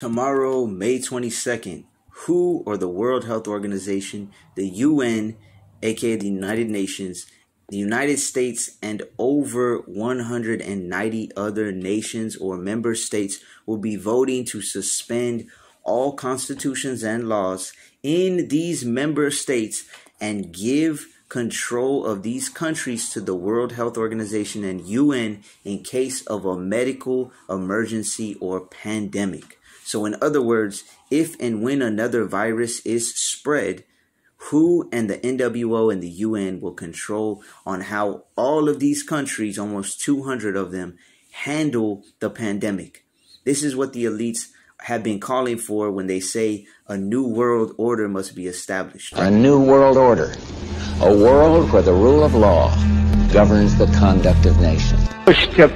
Tomorrow, May 22nd, WHO, or the World Health Organization, the UN, aka the United Nations, the United States, and over 190 other nations or member states will be voting to suspend all constitutions and laws in these member states and give control of these countries to the World Health Organization and UN in case of a medical emergency or pandemic. So in other words, if and when another virus is spread, WHO and the NWO and the UN will control on how all of these countries, almost 200 of them, handle the pandemic. This is what the elites have been calling for when they say a new world order must be established. A new world order. A world where the rule of law governs the conduct of nations. Bush kept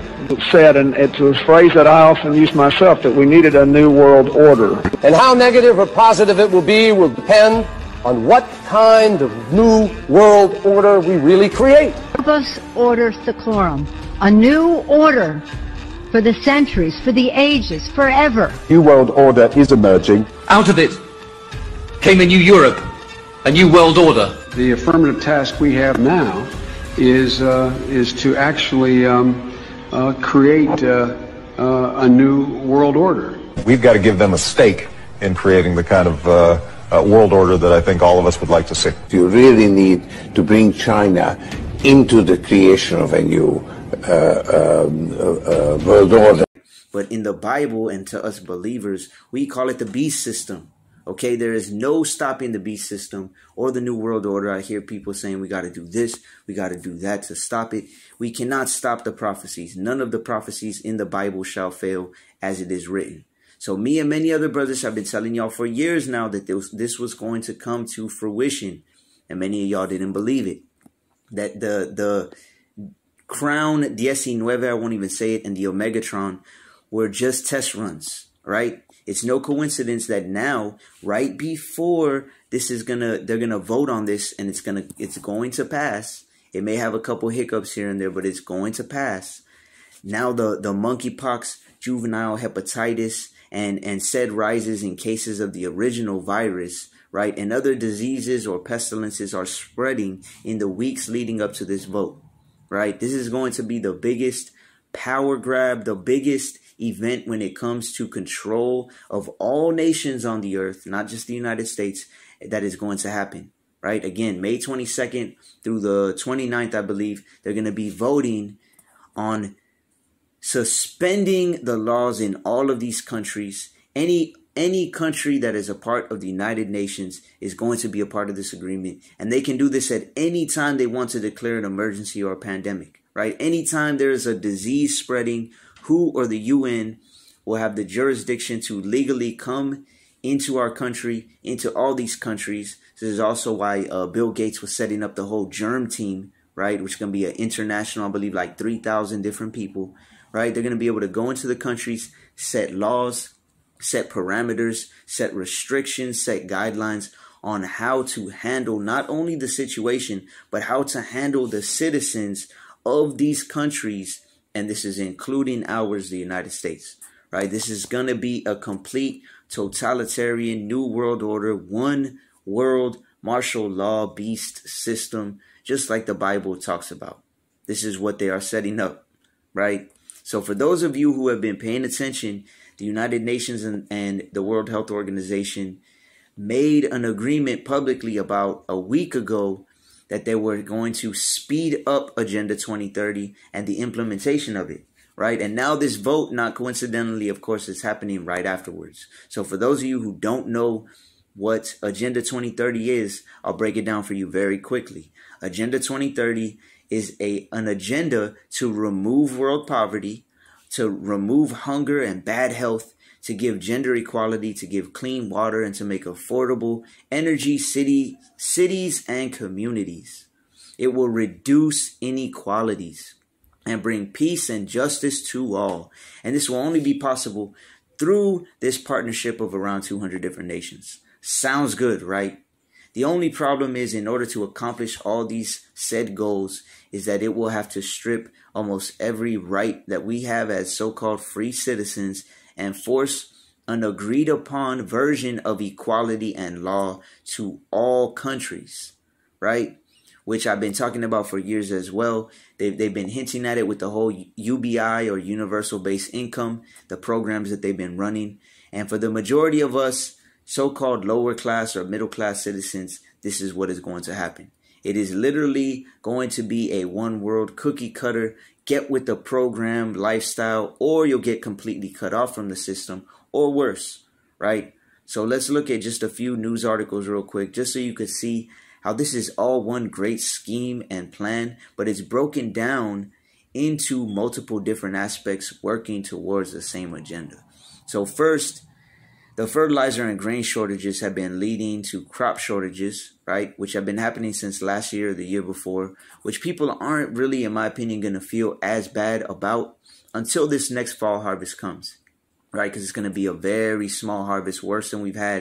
said, and it's a phrase that I often use myself, that we needed a new world order. And how negative or positive it will be will depend on what kind of new world order we really create. Phobos order seclorum, a new order for the centuries, for the ages, forever. New world order is emerging. Out of it came a new Europe, a new world order. The affirmative task we have now is to actually create a new world order. We've got to give them a stake in creating the kind of world order that I think all of us would like to see. You really need to bring China into the creation of a new world order. But in the Bible and to us believers, we call it the beast system. Okay, there is no stopping the beast system or the new world order. I hear people saying we got to do this, we got to do that to stop it. We cannot stop the prophecies. None of the prophecies in the Bible shall fail as it is written. So me and many other brothers have been telling y'all for years now that this was going to come to fruition. And many of y'all didn't believe it. That the Crown 19, I won't even say it, and the Omegatron were just test runs, right? It's no coincidence that now, right before they're gonna vote on this, and it's going to pass. It may have a couple hiccups here and there, but it's going to pass. Now the monkeypox, juvenile hepatitis, and said rises in cases of the original virus, right? And other diseases or pestilences are spreading in the weeks leading up to this vote, right? This is going to be the biggest power grab, the biggest event when it comes to control of all nations on the earth, not just the United States, that is going to happen, right? Again, May 22nd through the 29th, I believe, they're going to be voting on suspending the laws in all of these countries. Any country that is a part of the United Nations is going to be a part of this agreement. And they can do this at any time they want to declare an emergency or a pandemic, right? Anytime there is a disease spreading, WHO or the UN will have the jurisdiction to legally come into our country, into all these countries. This is also why Bill Gates was setting up the whole germ team, right? Which is going to be an international, I believe, like 3,000 different people, right? They're going to be able to go into the countries, set laws, set parameters, set restrictions, set guidelines on how to handle not only the situation, but how to handle the citizens of these countries. And this is including ours, the United States, right? This is going to be a complete totalitarian new world order, one world martial law beast system, just like the Bible talks about. This is what they are setting up, right? So for those of you who have been paying attention, the United Nations and the World Health Organization made an agreement publicly about a week ago that they were going to speed up Agenda 2030 and the implementation of it, right? And now this vote, not coincidentally, of course, is happening right afterwards. So for those of you who don't know what Agenda 2030 is, I'll break it down for you very quickly. Agenda 2030 is an agenda to remove world poverty, to remove hunger and bad health, to give gender equality, to give clean water, and to make affordable energy cities and communities. It will reduce inequalities and bring peace and justice to all. And this will only be possible through this partnership of around 200 different nations. Sounds good, right? The only problem is, in order to accomplish all these said goals, is that it will have to strip almost every right that we have as so-called free citizens and force an agreed upon version of equality and law to all countries, right? Which I've been talking about for years as well. They've been hinting at it with the whole UBI or universal basic income, the programs that they've been running. And for the majority of us, so-called lower class or middle class citizens, this is what is going to happen. It is literally going to be a one world cookie cutter, get with the program lifestyle, or you'll get completely cut off from the system, or worse, right? So let's look at just a few news articles real quick, just so you could see how this is all one great scheme and plan, but it's broken down into multiple different aspects working towards the same agenda. So first, the fertilizer and grain shortages have been leading to crop shortages, right? Which have been happening since last year or the year before, which people aren't really, in my opinion, going to feel as bad about until this next fall harvest comes, right? Because it's going to be a very small harvest, worse than we've had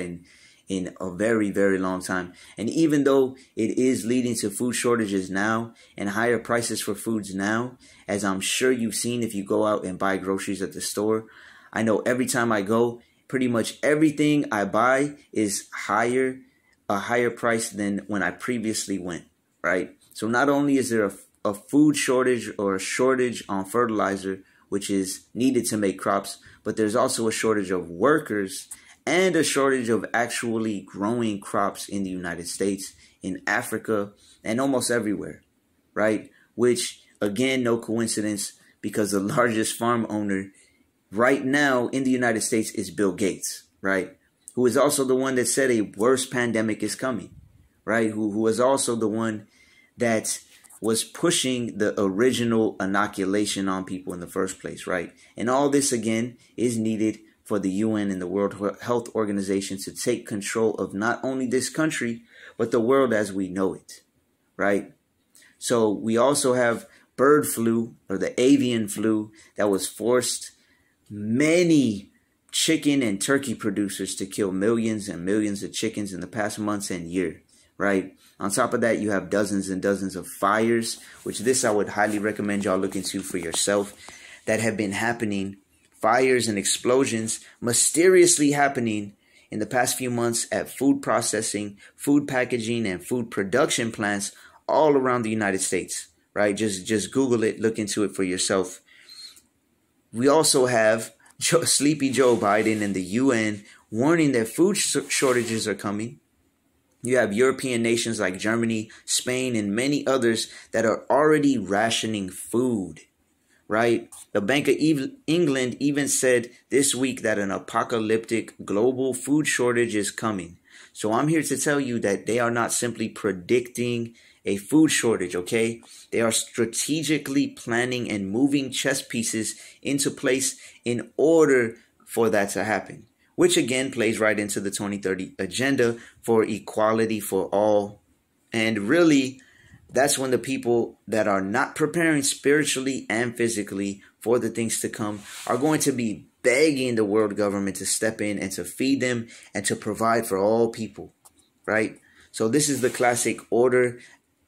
in a very, very long time. And even though it is leading to food shortages now and higher prices for foods now, as I'm sure you've seen if you go out and buy groceries at the store, I know every time I go, pretty much everything I buy is a higher price than when I previously went, right? So not only is there a food shortage or a shortage on fertilizer, which is needed to make crops, but there's also a shortage of workers and a shortage of actually growing crops in the United States, in Africa, and almost everywhere, right? Which, again, no coincidence, because the largest farm owner right now in the United States is Bill Gates, right? Who is also the one that said a worse pandemic is coming, right? Who was also the one that was pushing the original inoculation on people in the first place, right? And all this, again, is needed for the UN and the World Health Organization to take control of not only this country, but the world as we know it, right? So we also have bird flu, or the avian flu, that was forced many chicken and turkey producers to kill millions and millions of chickens in the past months and year, right? On top of that, you have dozens and dozens of fires, which this I would highly recommend y'all look into for yourself, that have been happening. Fires and explosions mysteriously happening in the past few months at food processing, food packaging, and food production plants all around the United States, right? Just Google it, look into it for yourself. We also have Sleepy Joe Biden and the UN warning that food shortages are coming. You have European nations like Germany, Spain, and many others that are already rationing food, right? The Bank of England even said this week that an apocalyptic global food shortage is coming. So I'm here to tell you that they are not simply predicting a food shortage, okay? They are strategically planning and moving chess pieces into place in order for that to happen, which again plays right into the 2030 agenda for equality for all. And really, that's when the people that are not preparing spiritually and physically for the things to come are going to be begging the world government to step in and to feed them and to provide for all people, right? So this is the classic order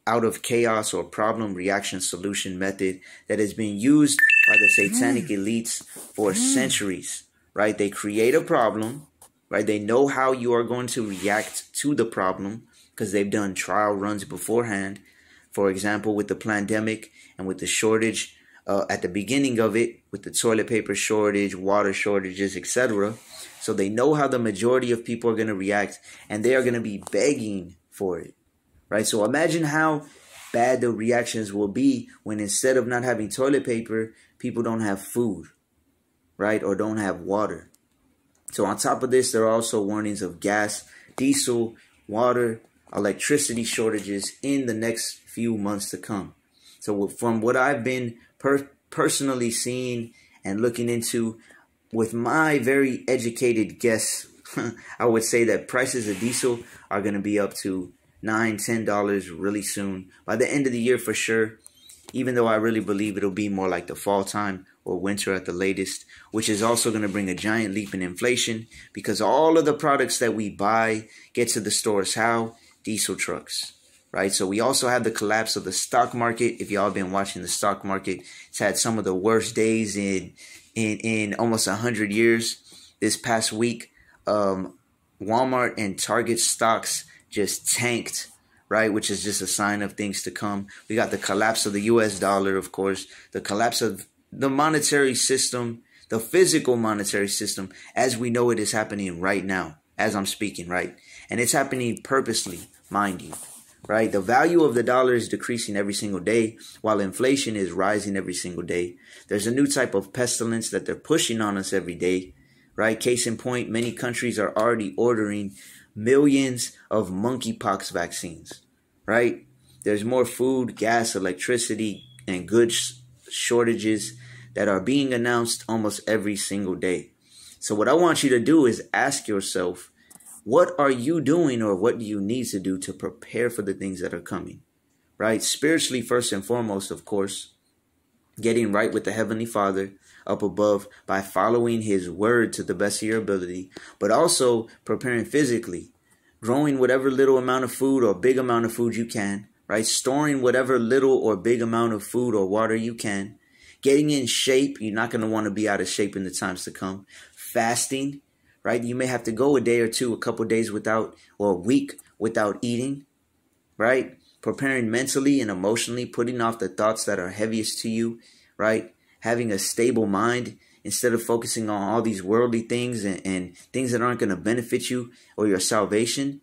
out of chaos or problem reaction solution method that has been used by the satanic elites for centuries, right? They create a problem, right? They know how you are going to react to the problem because they've done trial runs beforehand. For example, with the pandemic and with the shortage at the beginning of it, with the toilet paper shortage, water shortages, etc. So they know how the majority of people are going to react, and they are going to be begging for it, right? So imagine how bad the reactions will be when instead of not having toilet paper, people don't have food, right? Or don't have water. So on top of this, there are also warnings of gas, diesel, water, electricity shortages in the next few months to come. So from what I've been personally seeing and looking into, with my very educated guess, I would say that prices of diesel are going to be up to $9, $10 really soon. By the end of the year for sure, even though I really believe it'll be more like the fall time or winter at the latest, which is also going to bring a giant leap in inflation because all of the products that we buy get to the stores how? Diesel trucks, right? So we also have the collapse of the stock market. If y'all been watching the stock market, it's had some of the worst days in almost 100 years. this past week, Walmart and Target stocks just tanked, right? Which is just a sign of things to come. We got the collapse of the US dollar, of course, the collapse of the monetary system, the physical monetary system as we know it is happening right now, as I'm speaking, right? And it's happening purposely, mind you, right? The value of the dollar is decreasing every single day while inflation is rising every single day. There's a new type of pestilence that they're pushing on us every day, right? Case in point, many countries are already ordering millions of monkeypox vaccines, right? There's more food, gas, electricity, and goods shortages that are being announced almost every single day. So what I want you to do is ask yourself, what are you doing or what do you need to do to prepare for the things that are coming, right? Spiritually, first and foremost, of course, getting right with the Heavenly Father up above by following his word to the best of your ability, but also preparing physically, growing whatever little amount of food or big amount of food you can, right? Storing whatever little or big amount of food or water you can, getting in shape. You're not going to want to be out of shape in the times to come. Fasting, right? You may have to go a day or two, a couple days without, or a week without eating, right? Preparing mentally and emotionally, putting off the thoughts that are heaviest to you, right? Having a stable mind instead of focusing on all these worldly things and things that aren't going to benefit you or your salvation,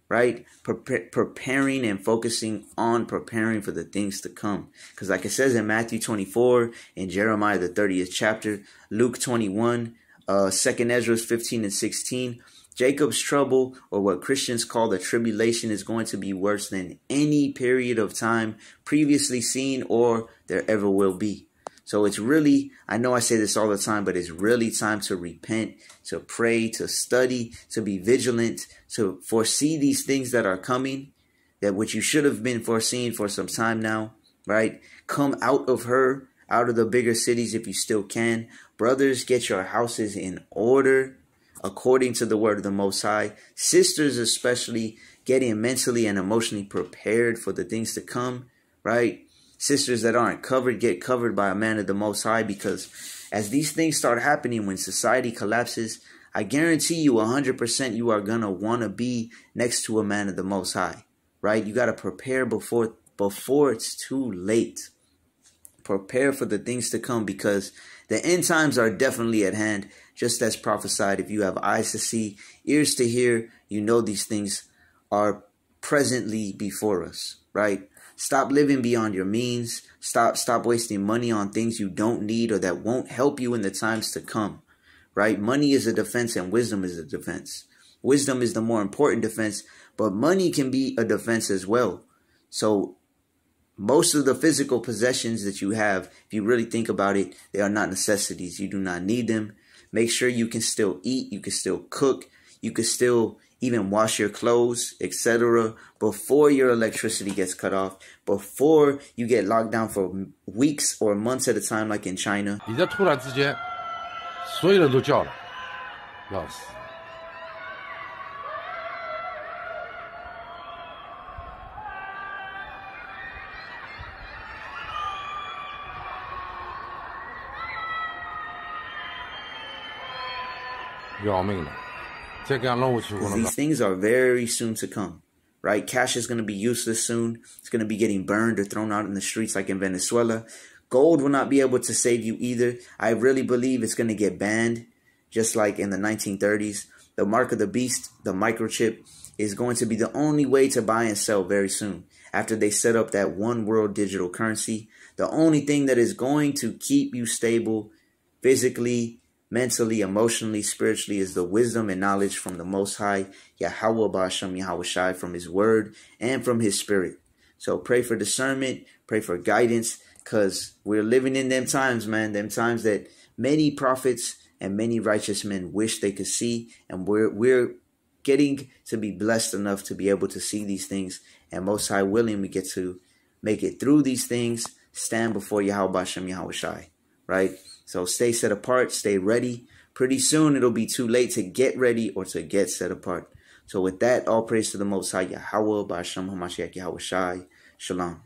right? Preparing and focusing on preparing for the things to come. Because like it says in Matthew 24, in Jeremiah the 30th chapter, Luke 21, 2nd Ezra 15 and 16, Jacob's trouble, or what Christians call the tribulation, is going to be worse than any period of time previously seen or there ever will be. So it's really, I know I say this all the time, but it's really time to repent, to pray, to study, to be vigilant, to foresee these things that are coming, that which you should have been foreseeing for some time now, right? Come out of the bigger cities if you still can. Brothers, get your houses in order according to the word of the Most High. Sisters especially, getting mentally and emotionally prepared for the things to come, right? Sisters that aren't covered, get covered by a man of the Most High, because as these things start happening, when society collapses, I guarantee you 100% you are going to want to be next to a man of the Most High, right? You got to prepare before it's too late. Prepare for the things to come, because the end times are definitely at hand, just as prophesied. If you have eyes to see, ears to hear, you know these things are presently before us, right? Stop living beyond your means. Stop wasting money on things you don't need or that won't help you in the times to come, right? Money is a defense and wisdom is a defense. Wisdom is the more important defense, but money can be a defense as well. So most of the physical possessions that you have, if you really think about it, they are not necessities. You do not need them. Make sure you can still eat. You can still cook. You can still even wash your clothes, etc. before your electricity gets cut off, before you get locked down for weeks or months at a time like in China. 你在突然之间，所有人都叫了，要死。要命了。 These things are very soon to come, right? Cash is going to be useless soon. It's going to be getting burned or thrown out in the streets like in Venezuela. Gold will not be able to save you either. I really believe it's going to get banned, just like in the 1930s. The mark of the beast, the microchip, is going to be the only way to buy and sell very soon. After they set up that one world digital currency, the only thing that is going to keep you stable physically, mentally, emotionally, spiritually, is the wisdom and knowledge from the Most High, Yahweh Ba'ashem Yahweh Shai, from his word and from his spirit. So pray for discernment, pray for guidance, because we're living in them times, man, them times that many prophets and many righteous men wish they could see, and we're getting to be blessed enough to be able to see these things, and Most High willing, we get to make it through these things, stand before Yahweh Ba'ashem Yahweh Shai, right? So stay set apart, stay ready. Pretty soon it'll be too late to get ready or to get set apart. So with that, all praise to the Most High, Yahweh, Ba'ashem HaMashiach Yahweh Shai. Shalom.